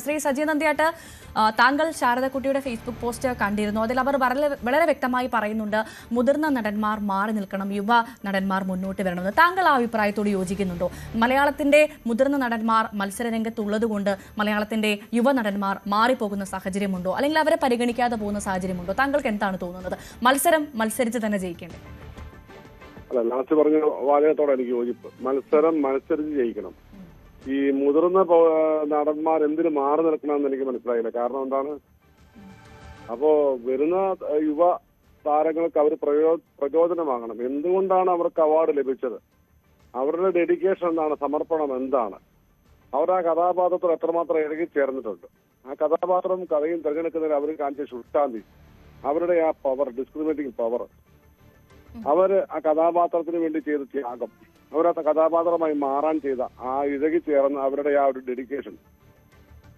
ശ്രീ സജി നന്ദിയാട്ട്, താങ്കൾ ശാരദക്കുട്ടിയുടെ Facebook post കണ്ടിരുന്നു. അതിൽ അവർ വളരെ വ്യക്തമായി പറയുന്നുണ്ട് മുതിർന്ന നടന്മാർ മാറി നിൽക്കണം, യുവ നടന്മാർ മുന്നോട്ട് വരണമെന്ന്. താങ്കൾ ആ അഭിപ്രായത്തോട് യോജിക്കുന്നുണ്ടോ? മലയാളത്തിന്റെ മുതിർന്ന നടന്മാർ മത്സരരംഗത്തുള്ളതുകൊണ്ട് മലയാളത്തിന്റെ യുവ നടന്മാർ മാറിപ്പോകുന്ന സാഹചര്യമുണ്ടോ, അല്ലെങ്കിൽ അവരെ പരിഗണിക്കാതെ പോകുന്ന സാഹചര്യമുണ്ടോ? താങ്കൾക്ക് എന്താണ് തോന്നുന്നത്? മത്സരിച്ച് തന്നെ ജയിക്കേണ്ടത്? അല്ല, ലാസ്റ്റ് പറഞ്ഞ വാചകത്തോടെ എനിക്ക് യോജിപ്പ്. മത്സരിച്ച് ജയിക്കണം. ഈ മുതിർന്ന നടന്മാർ എന്തിനു മാറി നിൽക്കണമെന്ന് എനിക്ക് മനസ്സിലായില്ല. കാരണം എന്താണ്? അപ്പോ വരുന്ന യുവ താരങ്ങൾക്ക് അവർ പ്രചോദനമാകണം. എന്തുകൊണ്ടാണ് അവർക്ക് അവാർഡ് ലഭിച്ചത്? അവരുടെ ഡെഡിക്കേഷൻ എന്താണ്? സമർപ്പണം എന്താണ്? അവർ ആ കഥാപാത്രത്തിൽ എത്രമാത്രം ഇഴകിച്ചേർന്നിട്ടുണ്ട്? ആ കഥാപാത്രം കഥയും തിരഞ്ഞെടുക്കുന്നതിൽ അവർ കാണിച്ച ശുഷ്കാന്തി, അവരുടെ ആ പവർ, ഡിസ്ക്രിമിനേറ്റിംഗ് പവർ, അവര് ആ കഥാപാത്രത്തിന് വേണ്ടി ചെയ്ത ത്യാഗം, അവരാ കഥാപാത്രമായി മാറാൻ ചെയ്ത ആ ഇഴകി ചേർന്ന അവരുടെ ആ ഒരു ഡെഡിക്കേഷൻ.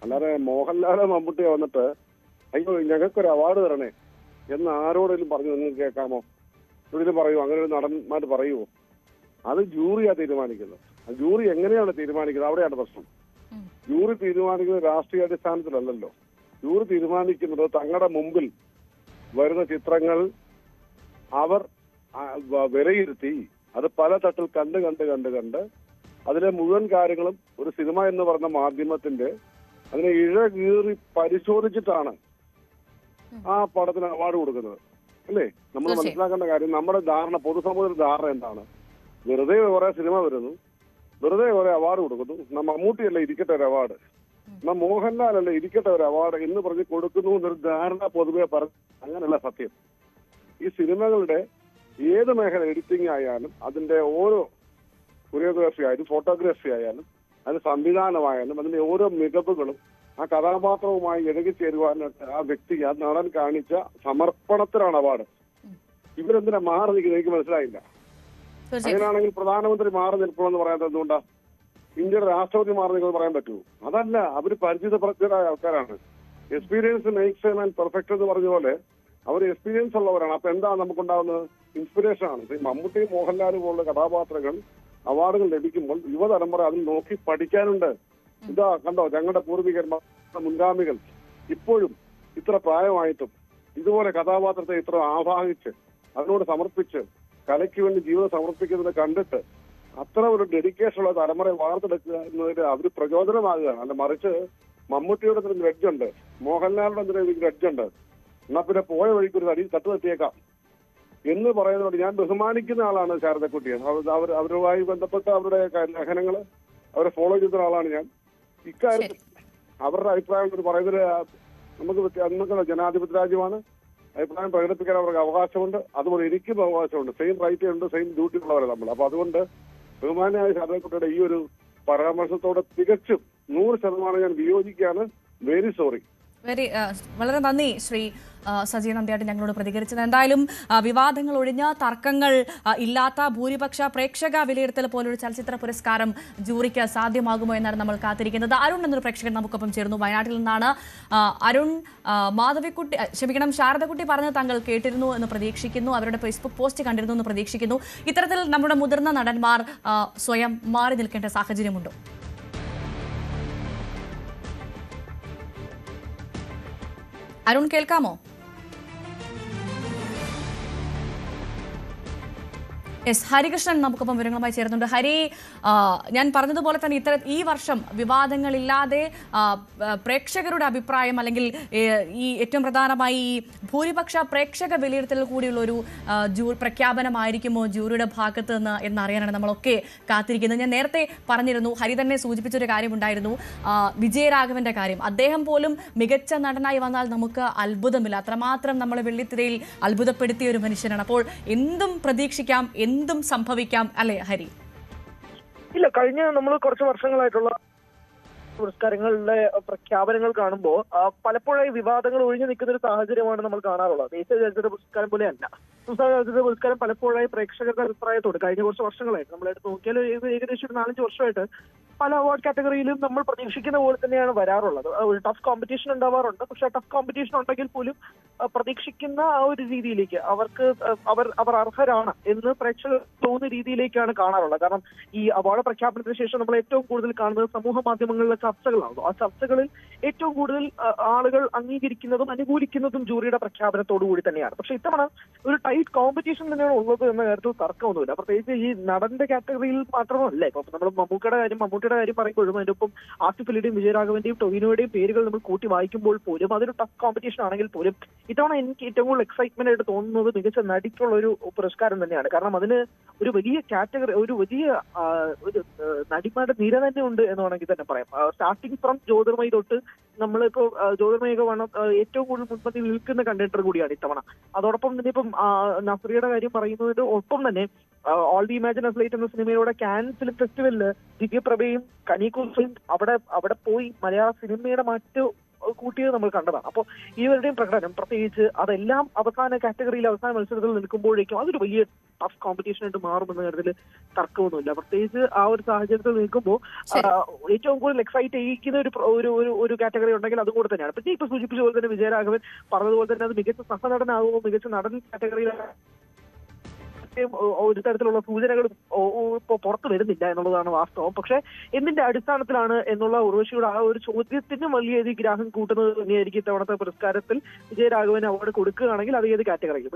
അല്ലാതെ മോഹൻലാലോ മമ്മൂട്ടിയോ വന്നിട്ട് അയ്യോ ഞങ്ങൾക്കൊരു അവാർഡ് തരണേ എന്ന് ആരോടെങ്കിലും പറഞ്ഞു നിങ്ങൾക്ക് കേൾക്കാമോ? ഇതിൽ പറയുമോ? അങ്ങനെ ഒരു നടന്മാർ പറയുമോ? അത് ജൂറിയാ തീരുമാനിക്കുന്നത്. ജൂറി എങ്ങനെയാണ് തീരുമാനിക്കുന്നത്? അവിടെയാണ് പ്രശ്നം. ജൂറി തീരുമാനിക്കുന്നത് രാഷ്ട്രീയ അടിസ്ഥാനത്തിലല്ലല്ലോ. ജൂറി തീരുമാനിക്കുന്നത് തങ്ങളുടെ മുമ്പിൽ വരുന്ന ചിത്രങ്ങൾ അവർ വിലയിരുത്തി അത് പല തട്ടിൽ കണ്ട് അതിലെ മുഴുവൻ കാര്യങ്ങളും ഒരു സിനിമ എന്ന് പറഞ്ഞ മാധ്യമത്തിന്റെ അതിനെ ഇഴകീറി പരിശോധിച്ചിട്ടാണ് ആ പടത്തിന് അവാർഡ് കൊടുക്കുന്നത്. അല്ലേ? നമ്മൾ മനസ്സിലാക്കേണ്ട കാര്യം, നമ്മുടെ ധാരണ, പൊതുസമൂഹത്തിന്റെ ധാരണ എന്താണ്? വെറുതെ കുറെ സിനിമ വരുന്നു, വെറുതെ കുറെ അവാർഡ് കൊടുക്കുന്നു, മമ്മൂട്ടിയല്ല ഇരിക്കട്ടെ ഒരു അവാർഡ്, മോഹൻലാലല്ല ഇരിക്കട്ടെ ഒരു അവാർഡ് എന്ന് പറഞ്ഞ് കൊടുക്കുന്നു എന്നൊരു ധാരണ പൊതുവെ പറഞ്ഞു. അങ്ങനെയല്ല സത്യം. ഈ സിനിമകളുടെ ഏത് മേഖല, എഡിറ്റിംഗ് ആയാലും അതിന്റെ ഓരോ കൊറിയോഗ്രാഫി ആയാലും ഫോട്ടോഗ്രാഫി ആയാലും അതിന്റെ സംവിധാനമായാലും അതിന്റെ ഓരോ മികവുകളും ആ കഥാപാത്രവുമായി ഇഴകിച്ചേരുവാനായിട്ട് ആ വ്യക്തി, ആ നടൻ കാണിച്ച സമർപ്പണത്തിനാണ് അവാർഡ്. ഇവരെന്തിനാ മാറി നിൽക്കുന്നത്? എനിക്ക് മനസ്സിലായില്ല. അങ്ങനെയാണെങ്കിൽ പ്രധാനമന്ത്രി മാറി നിൽക്കണമെന്ന് പറയാൻ എന്തുകൊണ്ടാ? ഇന്ത്യയുടെ രാഷ്ട്രപതി മാറി നിൽക്കുന്നത് പറയാൻ പറ്റുമോ? അതല്ല, അവര് പരിചിതപ്രജ്ഞരായ ആൾക്കാരാണ്. Experience makes a man perfect എന്ന് പറഞ്ഞ പോലെ അവർ എക്സ്പീരിയൻസ് ഉള്ളവരാണ്. അപ്പൊ എന്താണ് നമുക്കുണ്ടാകുന്നത്? ഇൻസ്പിറേഷൻ ആണ്. മമ്മൂട്ടി, മോഹൻലാൽ പോലുള്ള കഥാപാത്രങ്ങൾ അവാർഡുകൾ ലഭിക്കുമ്പോൾ യുവതലമുറ അതിൽ നോക്കി പഠിക്കാനുണ്ട്. ഇതാ കണ്ടോ, ഞങ്ങളുടെ പൂർവികന്മാർ, മുൻഗാമികൾ ഇപ്പോഴും ഇത്ര പ്രായമായിട്ടും ഇതുപോലെ കഥാപാത്രത്തെ ഇത്ര ആവാഹിച്ച് അതിനോട് സമർപ്പിച്ച് കലയ്ക്ക് വേണ്ടി ജീവിതം സമർപ്പിക്കുന്നത് കണ്ടിട്ട് അത്ര ഒരു ഡെഡിക്കേഷൻ ഉള്ള തലമുറയെ വാർത്തെടുക്കുക എന്നതിൽ അവർ പ്രചോദനമാകുകയാണ്. അല്ല മറിച്ച് മമ്മൂട്ടിയുടെ ഒരു ഗ്രഡ്ജുണ്ട്, മോഹൻലാലിന്റെ എന്തൊരു ഗ്രഡ്ജുണ്ട്, എന്നാ പിന്നെ പോയ വഴിക്ക് ഒരു തട്ട് തട്ടിയേക്കാം എന്ന് പറയുന്നതോട് ഞാൻ ബഹുമാനിക്കുന്ന ആളാണ് ശാരദക്കുട്ടിയെ. അവരുമായി ബന്ധപ്പെട്ട അവരുടെ ലേഖനങ്ങൾ അവരെ ഫോളോ ചെയ്യുന്ന ആളാണ് ഞാൻ. ഇക്കാര്യത്തിൽ അവരുടെ അഭിപ്രായം പറയുന്നത് നമുക്ക് ജനാധിപത്യ രാജ്യമാണ്. അഭിപ്രായം പ്രകടിപ്പിക്കാൻ അവർക്ക് അവകാശമുണ്ട്. അതുപോലെ എനിക്കും അവകാശമുണ്ട്. സെയിം റൈറ്റ് ഉണ്ട്, സെയിം ഡ്യൂട്ടി ഉള്ളവരാണ് നമ്മൾ. അപ്പൊ അതുകൊണ്ട് ബഹുമാനായ ശാരദക്കുട്ടിയുടെ ഈ ഒരു പരാമർശത്തോടെ തികച്ചും 100% ഞാൻ വിയോജിക്കുകയാണ്. Very sorry. വളരെ നന്ദി ശ്രീ സജി നന്ദിയാട്ട് ഞങ്ങളോട് പ്രതികരിച്ചത്. എന്തായാലും വിവാദങ്ങൾ ഒഴിഞ്ഞ, തർക്കങ്ങൾ ഇല്ലാത്ത ഭൂരിപക്ഷ പ്രേക്ഷക വിലയിരുത്തൽ പോലൊരു ചലച്ചിത്ര പുരസ്കാരം ജൂറിക്ക് സാധ്യമാകുമോ എന്നാണ് നമ്മൾ കാത്തിരിക്കുന്നത്. അരുൺ എന്നൊരു പ്രേക്ഷകൻ നമുക്കൊപ്പം ചേർന്നു, വയനാട്ടിൽ നിന്നാണ്. അരുൺ, ശാരദക്കുട്ടി പറഞ്ഞത് താങ്കൾ കേട്ടിരുന്നു എന്ന് പ്രതീക്ഷിക്കുന്നു, അവരുടെ ഫേസ്ബുക്ക് പോസ്റ്റ് കണ്ടിരുന്നു എന്ന് പ്രതീക്ഷിക്കുന്നു. ഇത്തരത്തിൽ നമ്മുടെ മുതിർന്ന നടന്മാർ സ്വയം മാറി നിൽക്കേണ്ട സാഹചര്യമുണ്ടോ? അരുൺ, കേൾക്കാമോ? യെസ്, ഹരികൃഷ്ണൻ നമുക്കൊപ്പം വിവരങ്ങളുമായി ചേരുന്നുണ്ട്. ഹരി, ഞാൻ പറഞ്ഞതുപോലെ തന്നെ ഈ വർഷം വിവാദങ്ങളില്ലാതെ പ്രേക്ഷകരുടെ അഭിപ്രായം, അല്ലെങ്കിൽ ഈ ഏറ്റവും പ്രധാനമായി ഈ ഭൂരിപക്ഷ പ്രേക്ഷക വിലയിരുത്തൽ കൂടിയുള്ള ഒരു പ്രഖ്യാപനമായിരിക്കുമോ ജൂറിയുടെ ഭാഗത്ത് നിന്ന് എന്നറിയാനാണ് നമ്മളൊക്കെ കാത്തിരിക്കുന്നത്. ഞാൻ നേരത്തെ പറഞ്ഞിരുന്നു, ഹരി തന്നെ സൂചിപ്പിച്ചൊരു കാര്യമുണ്ടായിരുന്നു, വിജയരാഘവന്റെ കാര്യം. അദ്ദേഹം പോലും മികച്ച നടനായി വന്നാൽ നമുക്ക് അത്ഭുതമില്ല, അത്രമാത്രം നമ്മളെ വെള്ളിത്തിരയിൽ അത്ഭുതപ്പെടുത്തിയ ഒരു മനുഷ്യനാണ്. അപ്പോൾ എന്തും പ്രതീക്ഷിക്കാം, എന്തും സംഭവിക്കാം, അല്ലേ ഹരി? ഇല്ല, കഴിഞ്ഞ നമ്മൾ കുറച്ച് വർഷങ്ങളായിട്ടുള്ള പുരസ്കാരങ്ങളുടെ പ്രഖ്യാപനങ്ങൾ കാണുമ്പോൾ പലപ്പോഴായി വിവാദങ്ങൾ ഒഴിഞ്ഞു നിൽക്കുന്ന ഒരു സാഹചര്യമാണ് നമ്മൾ കാണാറുള്ളത്. ദേശീയ ചലച്ചിത്ര പുരസ്കാരം പോലെയല്ല. സംസ്ഥാന ചലച്ചിത്ര പുരസ്കാരം പലപ്പോഴായി പ്രേക്ഷകരുടെ അഭിപ്രായത്തോട് കഴിഞ്ഞ കുറച്ച് വർഷങ്ങളായിട്ട് നമ്മളെടുത്ത് നോക്കിയാൽ ഏകദേശം ഒരു 4-5 വർഷമായിട്ട് പല അവാർഡ് കാറ്റഗറിയിലും നമ്മൾ പ്രതീക്ഷിക്കുന്ന പോലെ തന്നെയാണ് വരാറുള്ളത്. ഒരു ടഫ് കോമ്പറ്റീഷൻ ഉണ്ടാവാറുണ്ട്. പക്ഷെ ടഫ് കോമ്പറ്റീഷൻ ഉണ്ടെങ്കിൽ പോലും പ്രതീക്ഷിക്കുന്ന ആ ഒരു രീതിയിലേക്ക് അവർ അർഹരാണ് എന്ന് പ്രേക്ഷകർ തോന്നുന്ന രീതിയിലേക്കാണ് കാണാറുള്ളത്. കാരണം ഈ അവാർഡ് പ്രഖ്യാപനത്തിന് ശേഷം നമ്മൾ ഏറ്റവും കൂടുതൽ കാണുന്നത് സമൂഹ മാധ്യമങ്ങളിലെ ചർച്ചകളാണല്ലോ. ആ ചർച്ചകളിൽ ഏറ്റവും കൂടുതൽ ആളുകൾ അംഗീകരിക്കുന്നതും അനുകൂലിക്കുന്നതും ജൂറിയുടെ പ്രഖ്യാപനത്തോടു കൂടി തന്നെയാണ്. പക്ഷെ ഇത്തവണ ഒരു ടൈറ്റ് കോമ്പറ്റീഷൻ തന്നെയാണ് ഉള്ളത് എന്ന കാര്യത്തിൽ തർക്കമൊന്നുമില്ല. പ്രത്യേകിച്ച് ഈ നടന്റെ കാറ്റഗറിയിൽ മാത്രമല്ല. ഇപ്പൊ നമ്മൾ മമ്മൂട്ടിയുടെ കാര്യം പറയുമ്പോഴും അതിന്റെ ഒപ്പം ആസിഫ് അലിയുടെയും വിജയരാഘവന്റെയും ടൊവിനോയുടെയും പേരുകൾ നമ്മൾ കൂട്ടി വായിക്കുമ്പോൾ പോലും അതൊരു ടഫ് കോമ്പറ്റീഷൻ ആണെങ്കിൽ പോലും ഇത്തവണ എനിക്ക് ഏറ്റവും കൂടുതൽ എക്സൈറ്റ്മെന്റ് ആയിട്ട് തോന്നുന്നത് മികച്ച നടിക്കുള്ള ഒരു പുരസ്കാരം തന്നെയാണ്. കാരണം അതിന് ഒരു വലിയ കാറ്റഗറി, ഒരു വലിയ ഒരു നടിമാരുടെ നിര തന്നെ ഉണ്ട് എന്ന് വേണമെങ്കിൽ തന്നെ പറയാം. സ്റ്റാർട്ടിങ് ഫ്രം ജ്യോതിർമയി തൊട്ട് നമ്മളിപ്പോ ജ്യോതിർമയൊക്കെ വേണം ഏറ്റവും കൂടുതൽ മുൻപന്തിയിൽ നിൽക്കുന്ന കണ്ടന്റർ കൂടിയാണ് ഇത്തവണ. അതോടൊപ്പം തന്നെ ഇപ്പം നസ്രിയയുടെ കാര്യം പറയുന്നതിന്റെ ഒപ്പം തന്നെ all the imagine us light എന്ന സിനിമയുടെ കാൻ ഫിലിം ഫെസ്റ്റിവലില് ദിവ്യപ്രഭയും കനീകുൽഫയും അവിടെ പോയി മലയാള സിനിമയുടെ മറ്റു കൂട്ടിയത് നമ്മൾ കണ്ടതാണ്. അപ്പോൾ ഇവരുടെയും പ്രകടനം പ്രത്യേകിച്ച് അതെല്ലാം അവസാന മത്സരത്തിൽ നിൽക്കുമ്പോഴേക്കും അതൊരു വലിയ ടഫ് കോമ്പറ്റീഷൻ ആയിട്ട് മാറുമെന്ന കാര്യത്തിൽ തർക്കമൊന്നുമില്ല. പ്രത്യേകിച്ച് ആ ഒരു സാഹചര്യത്തിൽ നിൽക്കുമ്പോൾ ഏറ്റവും കൂടുതൽ എക്സൈറ്റ് ചെയ്യിക്കുന്ന ഒരു കാറ്റഗറി ഉണ്ടെങ്കിൽ അതും കൂടെ തന്നെയാണ്. പിന്നെ ഇപ്പൊ സൂചിപ്പിച്ച പോലെ തന്നെ വിജയരാഘവൻ പറഞ്ഞതുപോലെ തന്നെ അത് മികച്ച സഹനടനാകുമോ മികച്ച നടൻ കാറ്റഗറിയിലാണ് ഒരു തരത്തിലുള്ള സൂചനകളും ഇപ്പൊ പുറത്തു വരുന്നില്ല എന്നുള്ളതാണ് വാസ്തവം. പക്ഷെ എന്തിന്റെ അടിസ്ഥാനത്തിലാണ് എന്നുള്ള ഉർവശിയുടെ ആ ഒരു ചോദ്യത്തിന് വലിയ ഗ്രാഹം കൂട്ടുന്നത് തന്നെയായിരിക്കും ഇത്തവണത്തെ പുരസ്കാരത്തിൽ വിജയരാഘവന് അവാർഡ് കൊടുക്കുകയാണെങ്കിൽ അത് ഏത് കാറ്റഗറിയിൽ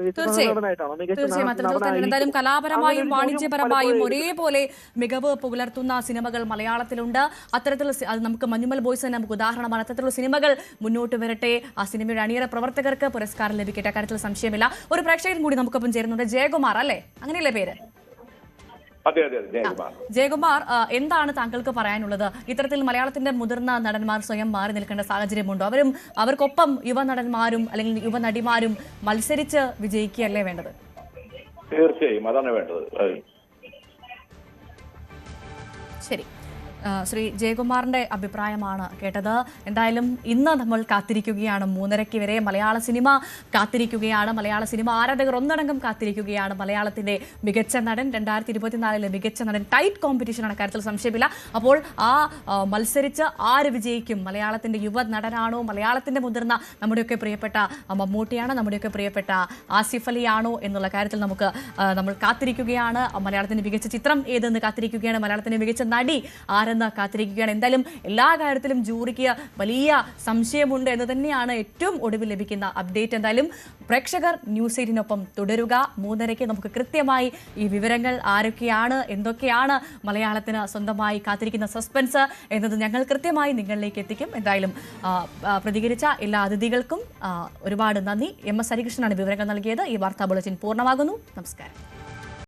എന്തായാലും കലാപരമായും വാണിജ്യപരമായും ഒരേപോലെ മികവ് പുലർത്തുന്ന സിനിമകൾ മലയാളത്തിലുണ്ട്. അത്തരത്തിൽ നമുക്ക് മഞ്ഞുമൽ ബോയ്സ് തന്നെ നമുക്ക് ഉദാഹരണമാണ്. അത്തരത്തിലുള്ള സിനിമകൾ മുന്നോട്ട് വരട്ടെ. ആ സിനിമയുടെ അണിയറ പ്രവർത്തകർക്ക് പുരസ്കാരം ലഭിക്കട്ടെ. അക്കാര്യത്തിൽ സംശയമില്ല. ഒരു പ്രേക്ഷകൻ കൂടി നമുക്കൊപ്പം ചേരുന്നുണ്ട്. ജയകുമാർ അല്ലേ, അങ്ങനെയല്ലേ പേര്? ജയകുമാർ, എന്താണ് താങ്കൾക്ക് പറയാനുള്ളത്? ഇത്തരത്തിൽ മലയാളത്തിന്റെ മുതിർന്ന നടന്മാർ സ്വയം മാറി നിൽക്കേണ്ട സാഹചര്യമുണ്ടോ? അവർക്കൊപ്പം യുവനടന്മാരും അല്ലെങ്കിൽ യുവനടിമാരും മത്സരിച്ച് വിജയിക്കുകയല്ലേ വേണ്ടത്? തീർച്ചയായും അതാണ് വേണ്ടത്. ശരി, ശ്രീ ജയകുമാറിന്റെ അഭിപ്രായമാണ് കേട്ടത്. എന്തായാലും ഇന്ന് നമ്മൾ കാത്തിരിക്കുകയാണ് 3:30 വരെ. മലയാള സിനിമ കാത്തിരിക്കുകയാണ്. മലയാള സിനിമ ആരാധകർ ഒന്നടങ്കം കാത്തിരിക്കുകയാണ്. മലയാളത്തിന്റെ മികച്ച നടൻ 2024 മികച്ച നടൻ. ടൈറ്റ് കോമ്പറ്റീഷനാണ്, കാര്യത്തിൽ സംശയമില്ല. അപ്പോൾ ആ മത്സരിച്ച് ആര് വിജയിക്കും? മലയാളത്തിന്റെ യുവ നടനാണോ, മലയാളത്തിന്റെ മുതിർന്ന നമ്മുടെയൊക്കെ പ്രിയപ്പെട്ട മമ്മൂട്ടിയാണോ, നമ്മുടെയൊക്കെ പ്രിയപ്പെട്ട ആസിഫ് അലിയാണോ എന്നുള്ള കാര്യത്തിൽ നമ്മൾ കാത്തിരിക്കുകയാണ്. മലയാളത്തിന്റെ മികച്ച ചിത്രം ഏതെന്ന് കാത്തിരിക്കുകയാണ്. മലയാളത്തിന്റെ മികച്ച നടി ആരെന്ന് കാത്തിരിക്കുകയാണ്. എന്തായാലും എല്ലാ കാര്യത്തിലും ജൂറിക്ക് വലിയ സംശയമുണ്ട് എന്ന് തന്നെയാണ് ഏറ്റവും ഒടുവിൽ ലഭിക്കുന്ന അപ്ഡേറ്റ്. എന്തായാലും പ്രേക്ഷകർ ന്യൂസ് 8-നൊപ്പം തുടരുക. 3:30 നമുക്ക് കൃത്യമായി ഈ വിവരങ്ങൾ ആരൊക്കെയാണ്, എന്തൊക്കെയാണ് മലയാളത്തിന് സ്വന്തമായി കാത്തിരിക്കുന്ന സസ്പെൻസ് എന്നത് ഞങ്ങൾ കൃത്യമായി നിങ്ങളിലേക്ക് എത്തിക്കും. എന്തായാലും പ്രതികരിച്ച എല്ലാ അതിഥികൾക്കും ഒരുപാട് നന്ദി. MS ഹരികൃഷ്ണനാണ് വിവരങ്ങൾ നൽകിയത്. ഈ വാർത്താ ബുള്ളറ്റിൻ പൂർണ്ണമാകുന്നു. നമസ്കാരം.